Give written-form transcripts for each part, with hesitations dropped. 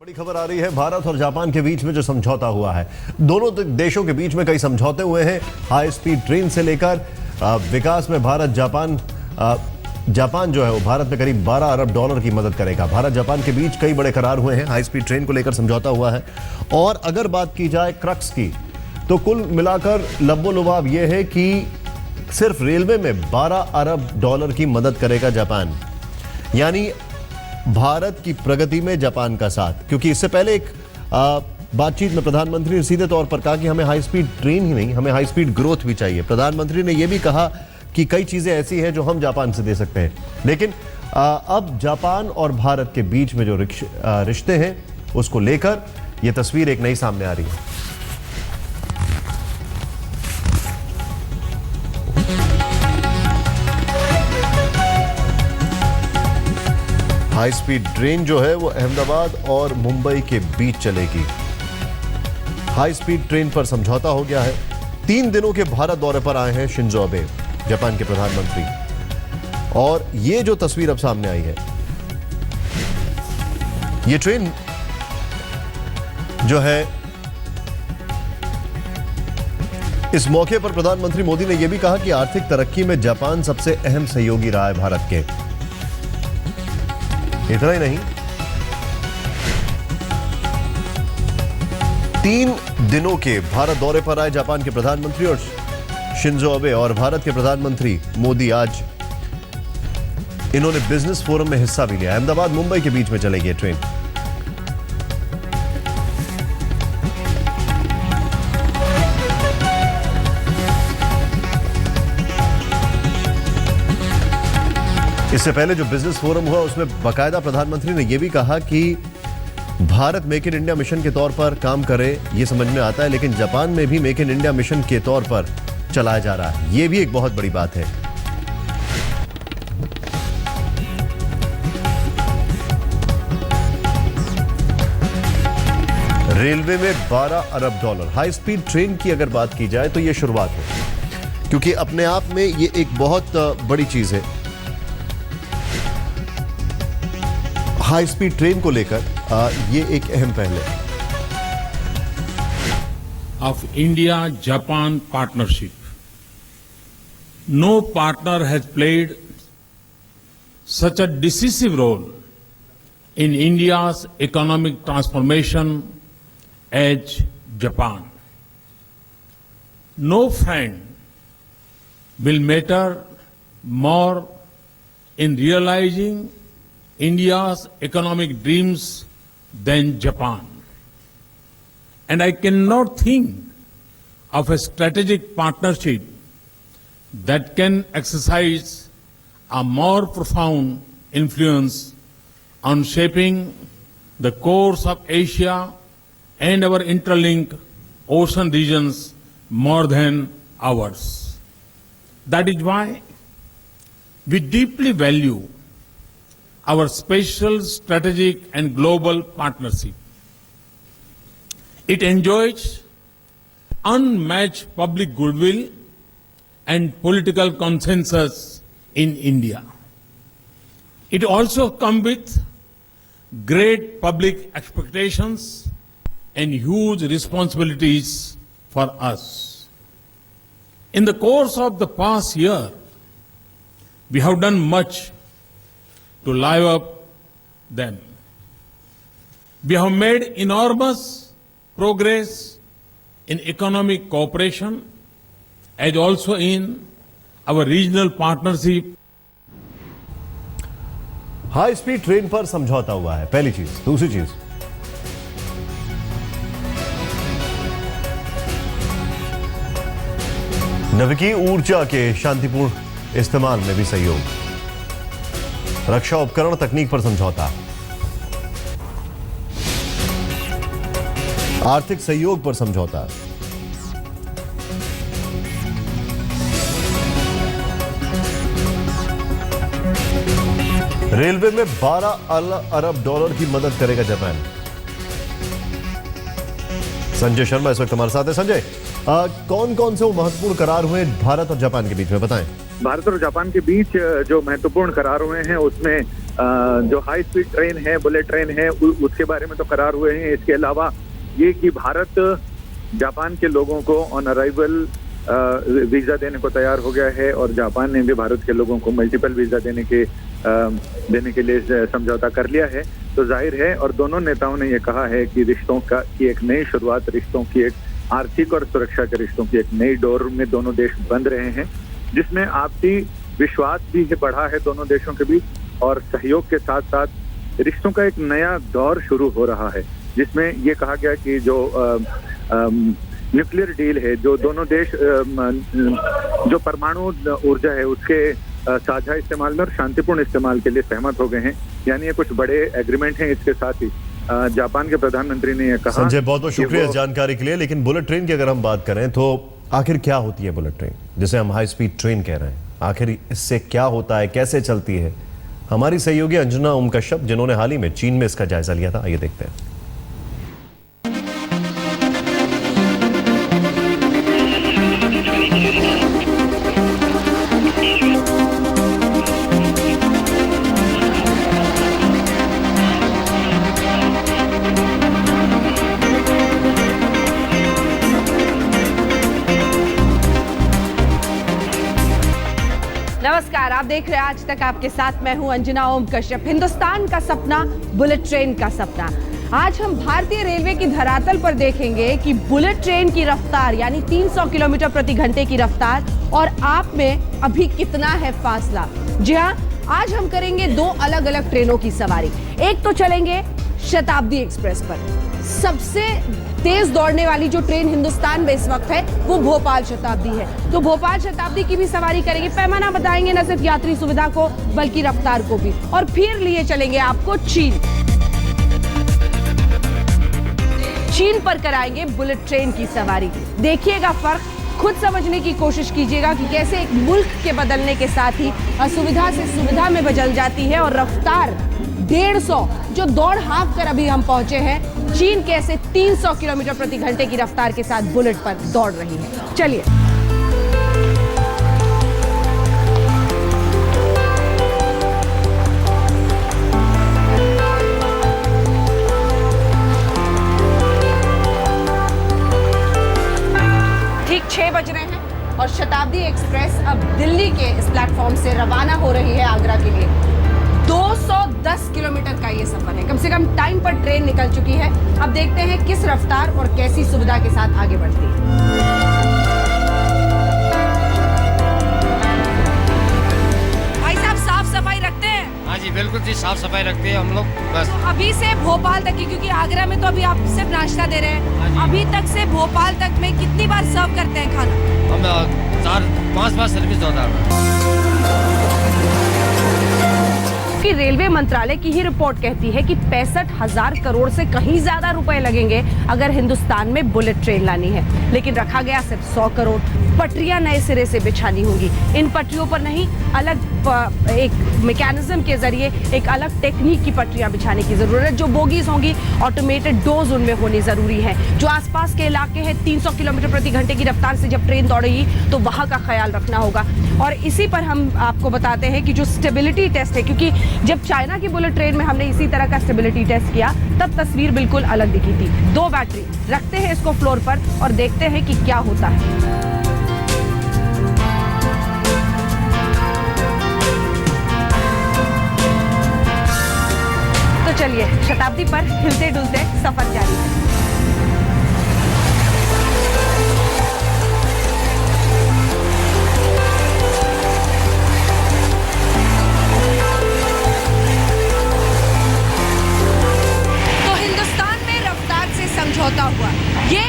बड़ी खबर आ रही है। भारत और जापान के बीच में जो समझौता हुआ है, दोनों देशों के बीच में कई समझौते हुए हैं। हाई स्पीड ट्रेन से लेकर विकास में भारत जापान जो है वो भारत में करीब $12 अरब की मदद करेगा। भारत जापान के बीच कई बड़े करार हुए हैं। हाई स्पीड ट्रेन को लेकर समझौता हुआ है। और अगर बात की जाए क्रक्स की, तो कुल मिलाकर लबो-लुबाब यह है कि सिर्फ रेलवे में $12 अरब की मदद करेगा जापान। यानी भारत की प्रगति में जापान का साथ। क्योंकि इससे पहले एक बातचीत में प्रधानमंत्री ने सीधे तौर पर कहा कि हमें हाई स्पीड ट्रेन ही नहीं, हमें हाई स्पीड ग्रोथ भी चाहिए। प्रधानमंत्री ने यह भी कहा कि कई चीजें ऐसी हैं जो हम जापान से दे सकते हैं। लेकिन अब जापान और भारत के बीच में जो रिश्ते हैं उसको लेकर यह तस्वीर एक नई सामने आ रही है। हाई स्पीड ट्रेन जो है वो अहमदाबाद और मुंबई के बीच चलेगी। हाई स्पीड ट्रेन पर समझौता हो गया है। 3 दिनों के भारत दौरे पर आए हैं शिंजो अबे, जापान के प्रधानमंत्री। और ये जो तस्वीर अब सामने आई है, ये ट्रेन जो है, इस मौके पर प्रधानमंत्री मोदी ने यह भी कहा कि आर्थिक तरक्की में जापान सबसे अहम सहयोगी रहा है भारत के। इतना ही नहीं, 3 दिनों के भारत दौरे पर आए जापान के प्रधानमंत्री और शिंजो अबे और भारत के प्रधानमंत्री मोदी आज इन्होंने बिजनेस फोरम में हिस्सा भी लिया। अहमदाबाद मुंबई के बीच में चलेगी ट्रेन। इससे पहले जो बिजनेस फोरम हुआ उसमें बाकायदा प्रधानमंत्री ने यह भी कहा कि Bharat make in India mission के तौर पर काम करे, यह समझ में आता है, लेकिन जापान में भी मेक इन इंडिया मिशन के तौर पर चलाया जा रहा है। यह भी एक बहुत बड़ी बात है। रेलवे में $12 अरब। हाई स्पीड ट्रेन की अगर बात की जाए तो यह शुरुआत है, क्योंकि अपने आप में यह एक बहुत बड़ी चीज है। हाई स्पीड ट्रेन को लेकर ये एक अहम पहल है। Of India-Japan partnership. No partner has played such a decisive role in India's economic transformation as Japan. No friend will matter more in realizing India's economic dreams than Japan. And I cannot think of a strategic partnership that can exercise a more profound influence on shaping the course of Asia and our interlinked ocean regions more than ours. That is why we deeply value our special strategic and global partnership. It enjoys unmatched public goodwill and political consensus in India. It also comes with great public expectations and huge responsibilities for us. In the course of the past year, we have done much to live up them. We have made enormous progress in economic cooperation as also in our regional partnership. High speed train पर समझौता हुआ है, पहली चीज। दूसरी चीज, नवीकरणीय ऊर्जा के शांतिपूर्ण इस्तेमाल में भी सहयोग। रक्षा उपकरण तकनीक पर समझौता। आर्थिक सहयोग पर समझौता। रेलवे में $12 अरब की मदद करेगा जापान। संजय शर्मा इस वक्त हमारे साथ है। संजय, कौन कौन से वो महत्वपूर्ण करार हुए भारत और जापान के बीच में, बताएं। भारत और जापान के बीच जो महत्वपूर्ण करार हुए हैं उसमें जो हाई स्पीड ट्रेन है, बुलेट ट्रेन है, उसके बारे में तो करार हुए हैं। इसके अलावा ये कि भारत जापान के लोगों को ऑन अराइवल वीजा देने को तैयार हो गया है और जापान ने भी भारत के लोगों को मल्टीपल वीजा देने के लिए समझौता कर लिया है। तो जाहिर है, और दोनों नेताओं ने ये कहा है कि रिश्तों की एक नई शुरुआत, रिश्तों की एक आर्थिक और सुरक्षा के रिश्तों की एक नई डोर में दोनों देश बंध रहे हैं, जिसमें आपसी विश्वास भी बढ़ा है दोनों देशों के बीच, और सहयोग के साथ साथ रिश्तों का एक नया दौर शुरू हो रहा है, जिसमें ये कहा गया कि जो न्यूक्लियर डील है, जो दोनों देश जो परमाणु ऊर्जा है उसके साझा इस्तेमाल में और शांतिपूर्ण इस्तेमाल के लिए सहमत हो गए हैं। यानी ये कुछ बड़े एग्रीमेंट हैं। इसके साथ ही जापान के प्रधानमंत्री ने यह कहा। संजय, बहुत बहुत शुक्रिया इस जानकारी के लिए। लेकिन बुलेट ट्रेन की अगर हम बात करें तो आखिर क्या होती है बुलेट ट्रेन, जिसे हम हाई स्पीड ट्रेन कह रहे हैं? आखिर इससे क्या होता है, कैसे चलती है? हमारी सहयोगी अंजना ओम कश्यप, जिन्होंने हाल ही में चीन में इसका जायजा लिया था, आइए देखते हैं। नमस्कार, आप देख रहे हैं आज तक आपके साथ मैं हूं अंजना ओम कश्यप। हिंदुस्तान का सपना, बुलेट ट्रेन का सपना। आज हम भारतीय रेलवे की धरातल पर देखेंगे कि बुलेट ट्रेन की रफ्तार यानी 300 किलोमीटर प्रति घंटे की रफ्तार और आप में अभी कितना है फासला। जी हां, आज हम करेंगे दो अलग अलग ट्रेनों की सवारी। एक तो चलेंगे शताब्दी एक्सप्रेस पर। सबसे तेज दौड़ने वाली जो ट्रेन हिंदुस्तान में इस वक्त है वो भोपाल शताब्दी है। तो भोपाल शताब्दी की भी सवारी करेंगे। पैमाना बताएंगे न सिर्फ यात्री सुविधा को बल्कि रफ्तार को भी। और फिर लिए चलेंगे आपको चीन पर कराएंगे बुलेट ट्रेन की सवारी। देखिएगा फर्क, खुद समझने की कोशिश कीजिएगा कि कैसे एक मुल्क के बदलने के साथ ही असुविधा से सुविधा में बदल जाती है और रफ्तार 150 जो दौड़ हाँक कर अभी हम पहुंचे हैं, चीन कैसे 300 किलोमीटर प्रति घंटे की रफ्तार के साथ बुलेट पर दौड़ रही है। चलिए ठीक 6 बज रहे हैं और शताब्दी एक्सप्रेस अब दिल्ली के इस प्लेटफॉर्म से रवाना हो रही है आगरा के लिए। 210 किलोमीटर का ये सफर है। कम से कम टाइम पर ट्रेन निकल चुकी है। अब देखते हैं किस रफ्तार और कैसी सुविधा के साथ आगे बढ़ती है। भाई साहब, साफ सफाई रखते हैं? हाँ जी, बिल्कुल जी, साफ सफाई रखते हैं हम लोग। बस अभी से भोपाल तक की, क्योंकि आगरा में तो अभी आप सिर्फ नाश्ता दे रहे हैं, अभी तक से भोपाल तक में कितनी बार सर्व करते हैं खाना? हम 4-5 बार सर्विस होता है। कि रेलवे मंत्रालय की ही रिपोर्ट कहती है कि 65,000 करोड़ से कहीं ज्यादा रुपए लगेंगे अगर हिंदुस्तान में बुलेट ट्रेन लानी है, लेकिन रखा गया सिर्फ 100 करोड़। पटरियां नए सिरे से बिछानी होंगी। इन पटरियों पर नहीं, अलग एक मैकेनिज्म के जरिए एक अलग टेक्निक की पटरियां बिछाने की जरूरत। जो बोगीज होंगी ऑटोमेटेड डोर्स उनमें होनी जरूरी है। जो आसपास के इलाके हैं 300 किलोमीटर प्रति घंटे की रफ्तार से जब ट्रेन दौड़ेगी तो वहां का ख्याल रखना होगा। और इसी पर हम आपको बताते हैं कि जो स्टेबिलिटी टेस्ट है, क्योंकि जब चाइना की बुलेट ट्रेन में हमने इसी तरह का स्टेबिलिटी टेस्ट किया तब तस्वीर बिल्कुल अलग दिखी थी। 2 बैटरी रखते हैं इसको फ्लोर पर और देखते हैं कि क्या होता है। तो चलिए शताब्दी पर हिलते डुलते सफर जारी है। समझौता हुआ, ये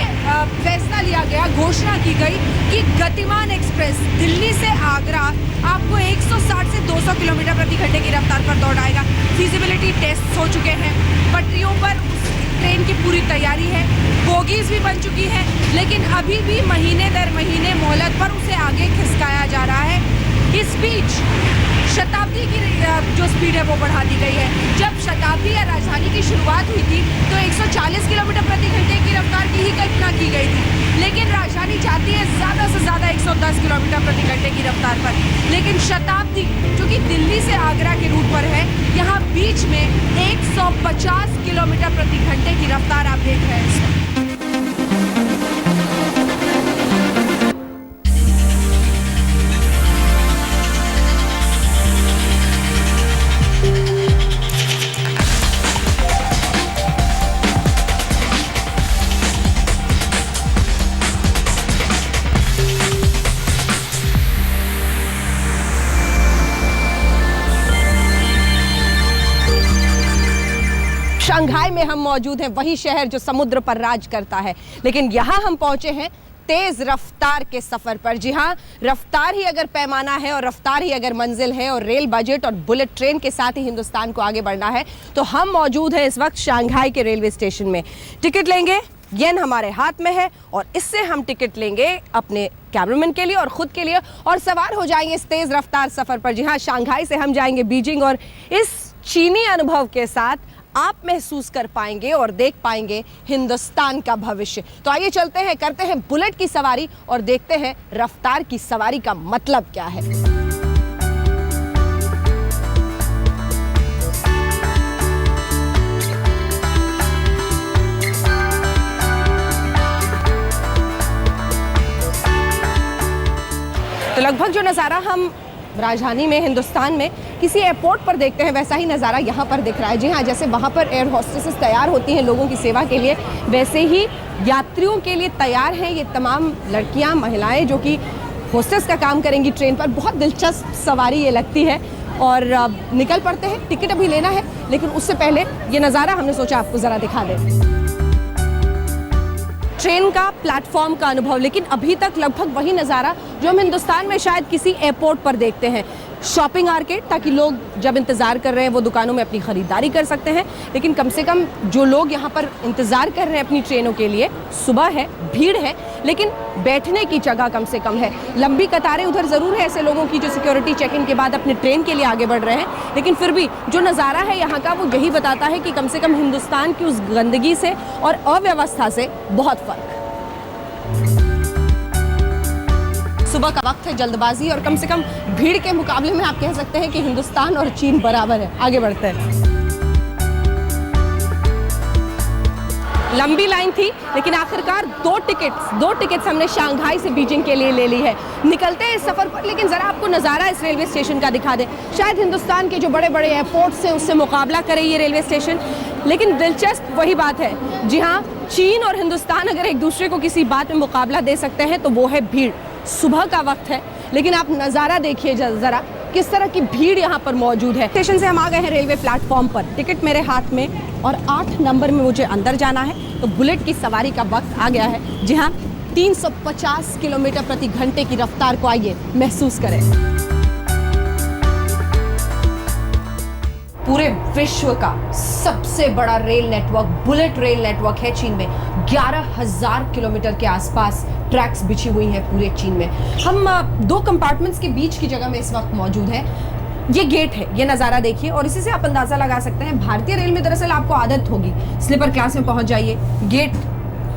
फैसला लिया गया, घोषणा की गई कि गतिमान एक्सप्रेस दिल्ली से आगरा आपको 160 से 200 किलोमीटर प्रति घंटे की रफ्तार पर दौड़ाएगा। फिजिबिलिटी टेस्ट हो चुके हैं, पटरियों पर ट्रेन की पूरी तैयारी है, बोगीज भी बन चुकी है, लेकिन अभी भी महीने दर महीने मोहलत पर उसे आगे खिसकाया जा रहा है। इस बीच शताब्दी की जो स्पीड है वो बढ़ा दी गई है। जब शताब्दी या राजधानी की शुरुआत हुई थी तो 140 किलोमीटर प्रति घंटे की रफ्तार की ही कल्पना की गई थी, लेकिन राजधानी जाती है ज्यादा से ज्यादा 110 किलोमीटर प्रति घंटे की रफ्तार पर। लेकिन शताब्दी जो कि दिल्ली से आगरा के रूट पर है, यहाँ बीच में 150 किलोमीटर प्रति घंटे की रफ्तार आप देख रहे हैं इस वक्त। शंघाई में हम मौजूद हैं, वही शहर जो समुद्र पर राज करता है, लेकिन यहाँ हम पहुंचे हैं तेज रफ्तार के सफर पर। जी हाँ, रफ्तार ही अगर पैमाना है और रफ्तार ही अगर मंजिल है और रेल बजट और बुलेट ट्रेन के साथ ही हिंदुस्तान को आगे बढ़ना है, तो हम मौजूद हैं इस वक्त शंघाई के रेलवे स्टेशन में। टिकट लेंगे, येन हमारे हाथ में है और इससे हम टिकट लेंगे अपने कैमरामैन के लिए और खुद के लिए और सवार हो जाएंगे इस तेज रफ्तार सफर पर। जी हाँ, शंघाई से हम जाएंगे बीजिंग और इस चीनी अनुभव के साथ आप महसूस कर पाएंगे और देख पाएंगे हिंदुस्तान का भविष्य। तो आइए चलते हैं, करते हैं बुलेट की सवारी और देखते हैं रफ्तार की सवारी का मतलब क्या है। तो लगभग जो नज़ारा हम राजधानी में, हिंदुस्तान में किसी एयरपोर्ट पर देखते हैं, वैसा ही नज़ारा यहाँ पर दिख रहा है। जी हाँ, जैसे वहाँ पर एयर होस्टेसेस तैयार होती हैं लोगों की सेवा के लिए, वैसे ही यात्रियों के लिए तैयार हैं ये तमाम लड़कियाँ, महिलाएं जो कि होस्टेस का काम करेंगी ट्रेन पर। बहुत दिलचस्प सवारी ये लगती है और निकल पड़ते हैं। टिकट अभी लेना है, लेकिन उससे पहले ये नज़ारा हमने सोचा आपको ज़रा दिखा दें। ट्रेन का प्लेटफॉर्म का अनुभव, लेकिन अभी तक लगभग वही नज़ारा जो हम हिंदुस्तान में शायद किसी एयरपोर्ट पर देखते हैं। शॉपिंग आर्केड, ताकि लोग जब इंतज़ार कर रहे हैं वो दुकानों में अपनी ख़रीदारी कर सकते हैं, लेकिन कम से कम जो लोग यहाँ पर इंतज़ार कर रहे हैं अपनी ट्रेनों के लिए, सुबह है, भीड़ है, लेकिन बैठने की जगह कम से कम है। लंबी कतारें उधर ज़रूर है ऐसे लोगों की जो सिक्योरिटी चेक इन के बाद अपने ट्रेन के लिए आगे बढ़ रहे हैं, लेकिन फिर भी जो नज़ारा है यहाँ का वो यही बताता है कि कम से कम हिंदुस्तान की उस गंदगी से और अव्यवस्था से बहुत फ़र्क। सुबह का वक्त है, जल्दबाजी और कम से कम भीड़ के मुकाबले में आप कह सकते हैं कि हिंदुस्तान और चीन बराबर है। आगे बढ़ते हैं। लंबी लाइन थी, लेकिन आखिरकार दो टिकट्स हमने शंघाई से बीजिंग के लिए ले ली है। निकलते हैं इस सफर पर, लेकिन जरा आपको नज़ारा इस रेलवे स्टेशन का दिखा दें। शायद हिंदुस्तान के जो बड़े बड़े एयरपोर्ट्स हैं उससे मुकाबला करे ये रेलवे स्टेशन, लेकिन दिलचस्प वही बात है। जी हाँ, चीन और हिंदुस्तान अगर एक दूसरे को किसी बात में मुकाबला दे सकते हैं तो वो है भीड़। सुबह का वक्त है, लेकिन आप नज़ारा देखिए जरा किस तरह की भीड़ यहाँ पर मौजूद है। स्टेशन से हम आ गए हैं रेलवे प्लेटफॉर्म पर, टिकट मेरे हाथ में और 8 नंबर में मुझे अंदर जाना है। तो बुलेट की सवारी का वक्त आ गया है। जी हाँ, 350 किलोमीटर प्रति घंटे की रफ्तार को आइए महसूस करें। पूरे विश्व का सबसे बड़ा rail network, bullet rail network है चीन में। 11,000 किलोमीटर के आसपास ट्रैक्स बिछी हुई हैं पूरे चीन में। हम 2 कंपार्टमेंट्स के बीच की जगह में इस वक्त मौजूद हैं। ये गेट है, ये नज़ारा देखिए और इसी से आप अंदाज़ा लगा सकते हैं। भारतीय रेल में दरअसल आपको आदत होगी, स्लीपर क्लास में पहुंच जाइए, गेट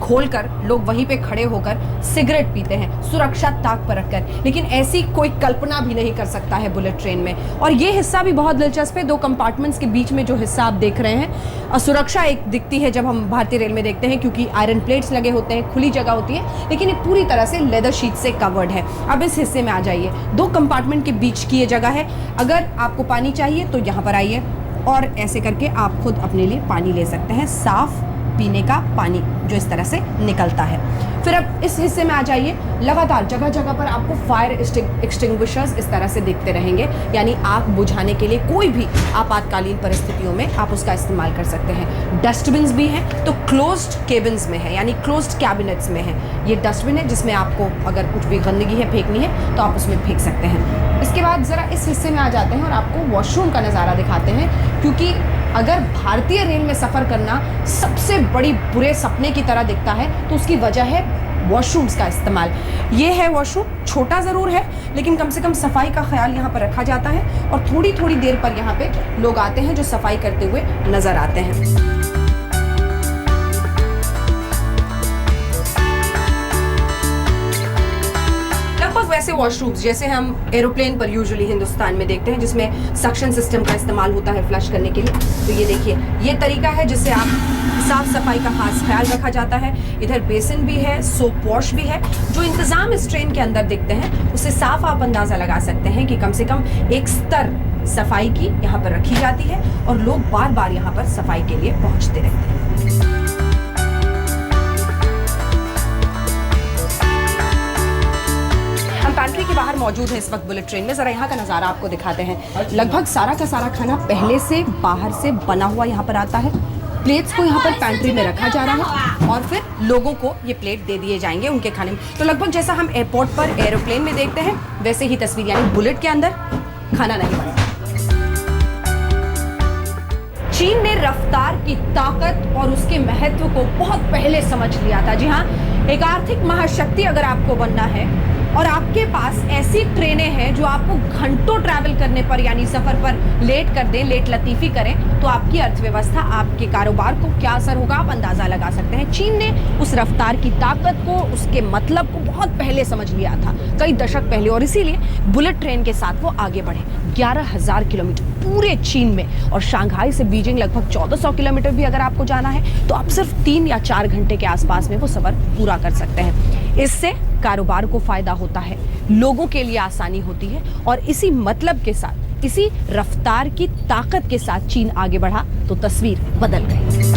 खोलकर लोग वहीं पे खड़े होकर सिगरेट पीते हैं, सुरक्षा ताक पर रखकर, लेकिन ऐसी कोई कल्पना भी नहीं कर सकता है बुलेट ट्रेन में। और ये हिस्सा भी बहुत दिलचस्प है। 2 कंपार्टमेंट्स के बीच में जो हिस्सा आप देख रहे हैं, सुरक्षा एक दिखती है जब हम भारतीय रेल में देखते हैं, क्योंकि आयरन प्लेट्स लगे होते हैं, खुली जगह होती है, लेकिन ये पूरी तरह से लेदर शीट से कवर्ड है। अब इस हिस्से में आ जाइए, 2 कंपार्टमेंट के बीच की ये जगह है। अगर आपको पानी चाहिए तो यहाँ पर आइए और ऐसे करके आप खुद अपने लिए पानी ले सकते हैं, साफ पीने का पानी जो इस तरह से निकलता है। फिर अब इस हिस्से में आ जाइए, लगातार जगह जगह पर आपको फायर एक्सटिंग्विशर्स इस तरह से दिखते रहेंगे, यानी आग बुझाने के लिए कोई भी आपातकालीन परिस्थितियों में आप उसका इस्तेमाल कर सकते हैं। डस्टबिन्स भी हैं, तो क्लोज्ड केबिन्स में है, यानी क्लोज्ड कैबिनेट्स में है। ये डस्टबिन है जिसमें आपको अगर कुछ भी गंदगी है फेंकनी है तो आप उसमें फेंक सकते हैं। इसके बाद ज़रा इस हिस्से में आ जाते हैं और आपको वॉशरूम का नज़ारा दिखाते हैं, क्योंकि अगर भारतीय रेल में सफ़र करना सबसे बड़ी बुरे सपने की तरह दिखता है तो उसकी वजह है वॉशरूम्स का इस्तेमाल। ये है वॉशरूम, छोटा ज़रूर है लेकिन कम से कम सफाई का ख्याल यहाँ पर रखा जाता है और थोड़ी थोड़ी देर पर यहाँ पे लोग आते हैं जो सफाई करते हुए नज़र आते हैं। ऐसे वॉशरूम्स जैसे हम एरोप्लेन पर यूजुअली हिंदुस्तान में देखते हैं, जिसमें सक्शन सिस्टम का इस्तेमाल होता है फ्लश करने के लिए, तो ये देखिए ये तरीका है जिससे आप साफ सफाई का खास ख्याल रखा जाता है। इधर बेसिन भी है, सोप वॉश भी है। जो इंतजाम इस ट्रेन के अंदर दिखते हैं उससे साफ आप अंदाजा लगा सकते हैं कि कम से कम एक स्तर सफाई की यहाँ पर रखी जाती है और लोग बार बार यहाँ पर सफाई के लिए पहुंचते रहते हैं। हम पैंट्री के बाहर मौजूद हैं इस वक्त बुलेट ट्रेन में। जरा यहाँ का नज़ारा आपको दिखाते हैं। लगभग सारा का सारा खाना पहले से बाहर से बना हुआ यहाँ पर आता है। प्लेट्स को यहाँ पर पैंट्री में रखा जा रहा है और फिर लोगों को ये प्लेट दे दिए जाएंगे उनके खाने में। तो लगभग जैसा हम एयरपोर्ट पर एरोप्लेन में देखते हैं वैसे ही तस्वीर, यानी बुलेट के अंदर खाना नहीं बनता। चीन ने रफ्तार की ताकत और उसके महत्व को बहुत पहले समझ लिया था। जी हाँ, एक आर्थिक महाशक्ति अगर आपको बनना है और आपके पास ऐसी ट्रेनें हैं जो आपको घंटों ट्रैवल करने पर यानी सफर पर लेट कर दें, लेट लतीफी करें, तो आपकी अर्थव्यवस्था, आपके कारोबार को क्या असर होगा आप अंदाजा लगा सकते हैं। चीन ने उस रफ्तार की ताकत को, उसके मतलब को बहुत पहले समझ लिया था, कई दशक पहले, और इसीलिए बुलेट ट्रेन के साथ वो आगे बढ़े। 11,000 किलोमीटर पूरे चीन में, और शंघाई से बीजिंग लगभग 1400 किलोमीटर भी अगर आपको जाना है तो आप सिर्फ 3 या 4 घंटे के आसपास में वो सफर पूरा कर सकते हैं। इससे कारोबार को फायदा होता है, लोगों के लिए आसानी होती है, और इसी मतलब के साथ, इसी रफ्तार की ताकत के साथ चीन आगे बढ़ा तो तस्वीर बदल गई।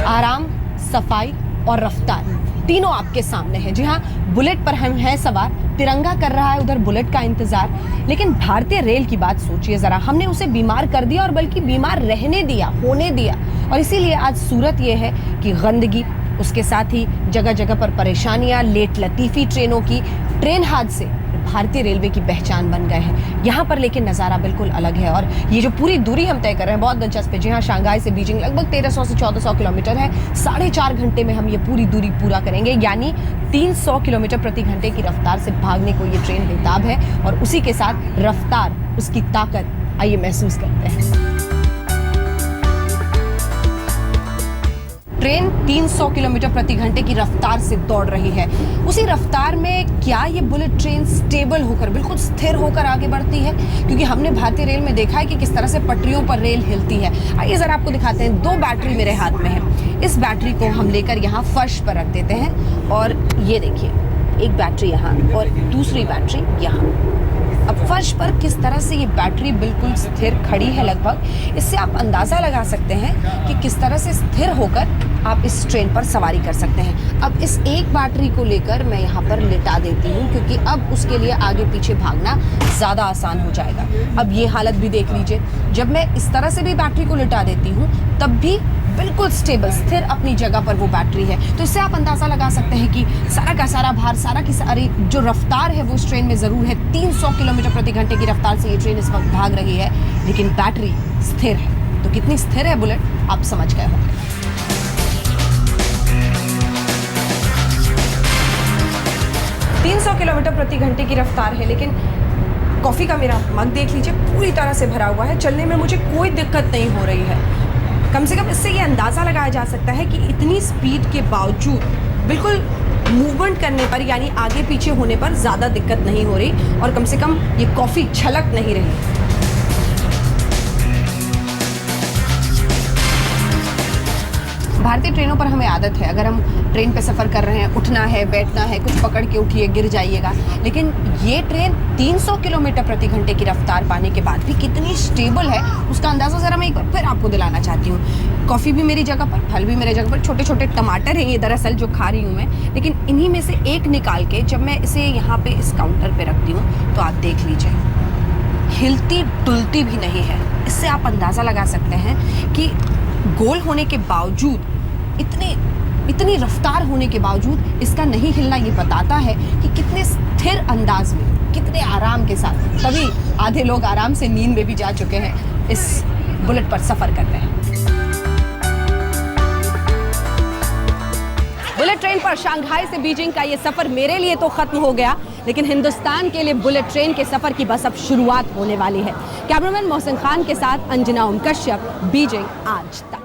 आराम, सफाई और रफ्तार तीनों आपके सामने है। जी हाँ, बुलेट पर हम हैं सवार, तिरंगा कर रहा है उधर बुलेट का इंतजार। लेकिन भारतीय रेल की बात सोचिए जरा, हमने उसे बीमार कर दिया और बल्कि बीमार रहने दिया, होने दिया, और इसीलिए आज सूरत ये है कि गंदगी, उसके साथ ही जगह जगह पर परेशानियां, लेट लतीफी ट्रेनों की, ट्रेन हादसे भारतीय रेलवे की पहचान बन गए हैं। यहाँ पर लेकिन नज़ारा बिल्कुल अलग है, और ये जो पूरी दूरी हम तय कर रहे हैं बहुत दिलचस्प है। जी हाँ, शंघाई से बीजिंग लगभग 1300 से 1400 किलोमीटर है। 4.5 घंटे में हम ये पूरी दूरी पूरा करेंगे, यानी 300 किलोमीटर प्रति घंटे की रफ्तार से भागने को ये ट्रेन बेताब है, और उसी के साथ रफ्तार, उसकी ताकत आइए महसूस करते हैं। ट्रेन 300 किलोमीटर प्रति घंटे की रफ्तार से दौड़ रही है। उसी रफ्तार में क्या ये बुलेट ट्रेन स्टेबल होकर, बिल्कुल स्थिर होकर आगे बढ़ती है? क्योंकि हमने भारतीय रेल में देखा है कि किस तरह से पटरियों पर रेल हिलती है। आइए जरा आपको दिखाते हैं। 2 बैटरी मेरे हाथ में है। इस बैटरी को हम लेकर यहाँ फर्श पर रख देते हैं, और ये देखिए, एक बैटरी यहाँ और दूसरी बैटरी यहाँ। अब फर्श पर किस तरह से ये बैटरी बिल्कुल स्थिर खड़ी है लगभग, इससे आप अंदाज़ा लगा सकते हैं कि किस तरह से स्थिर होकर आप इस ट्रेन पर सवारी कर सकते हैं। अब इस एक बैटरी को लेकर मैं यहाँ पर लिटा देती हूँ, क्योंकि अब उसके लिए आगे पीछे भागना ज़्यादा आसान हो जाएगा। अब ये हालत भी देख लीजिए, जब मैं इस तरह से भी बैटरी को लिटा देती हूँ तब भी बिल्कुल स्टेबल, स्थिर अपनी जगह पर वो बैटरी है। तो इससे आप अंदाज़ा लगा सकते हैं कि सारा का सारा भार, सारा की सारी जो रफ्तार है वो इस ट्रेन में ज़रूर है। 300 किलोमीटर प्रति घंटे की रफ्तार से ये ट्रेन इस वक्त भाग रही है, लेकिन बैटरी स्थिर है। तो कितनी स्थिर है बुलेट, आप समझ गए होंगे। 300 किलोमीटर प्रति घंटे की रफ्तार है, लेकिन कॉफ़ी का मेरा मग देख लीजिए, पूरी तरह से भरा हुआ है। चलने में मुझे कोई दिक्कत नहीं हो रही है। कम से कम इससे ये अंदाज़ा लगाया जा सकता है कि इतनी स्पीड के बावजूद बिल्कुल मूवमेंट करने पर, यानी आगे पीछे होने पर ज़्यादा दिक्कत नहीं हो रही, और कम से कम ये कॉफ़ी छलक नहीं रही। भारतीय ट्रेनों पर हमें आदत है, अगर हम ट्रेन पे सफ़र कर रहे हैं, उठना है, बैठना है, कुछ पकड़ के उठिए, गिर जाइएगा। लेकिन ये ट्रेन 300 किलोमीटर प्रति घंटे की रफ्तार पाने के बाद भी कितनी स्टेबल है, उसका अंदाज़ा ज़रा मैं एक बार फिर आपको दिलाना चाहती हूँ। कॉफ़ी भी मेरी जगह पर, फल भी मेरे जगह पर, छोटे छोटे टमाटर हैं ये दरअसल जो खा रही हूँ मैं, लेकिन इन्हीं में से एक निकाल के जब मैं इसे यहाँ पे इस काउंटर पे रखती हूँ तो आप देख लीजिए, हिलती डुलती भी नहीं है। इससे आप अंदाज़ा लगा सकते हैं कि गोल होने के बावजूद, इतनी रफ्तार होने के बावजूद इसका नहीं हिलना ये बताता है कि कितने स्थिर अंदाज में, कितने आराम के साथ, तभी आधे लोग आराम से नींद में भी जा चुके हैं, इस बुलेट पर सफर कर रहे हैं। बुलेट ट्रेन पर शंघाई से बीजिंग का ये सफर मेरे लिए तो खत्म हो गया, लेकिन हिंदुस्तान के लिए बुलेट ट्रेन के सफर की बस अब शुरुआत होने वाली है। कैमरामैन मोहसिन खान के साथ अंजना कश्यप, बीजिंग आज तक।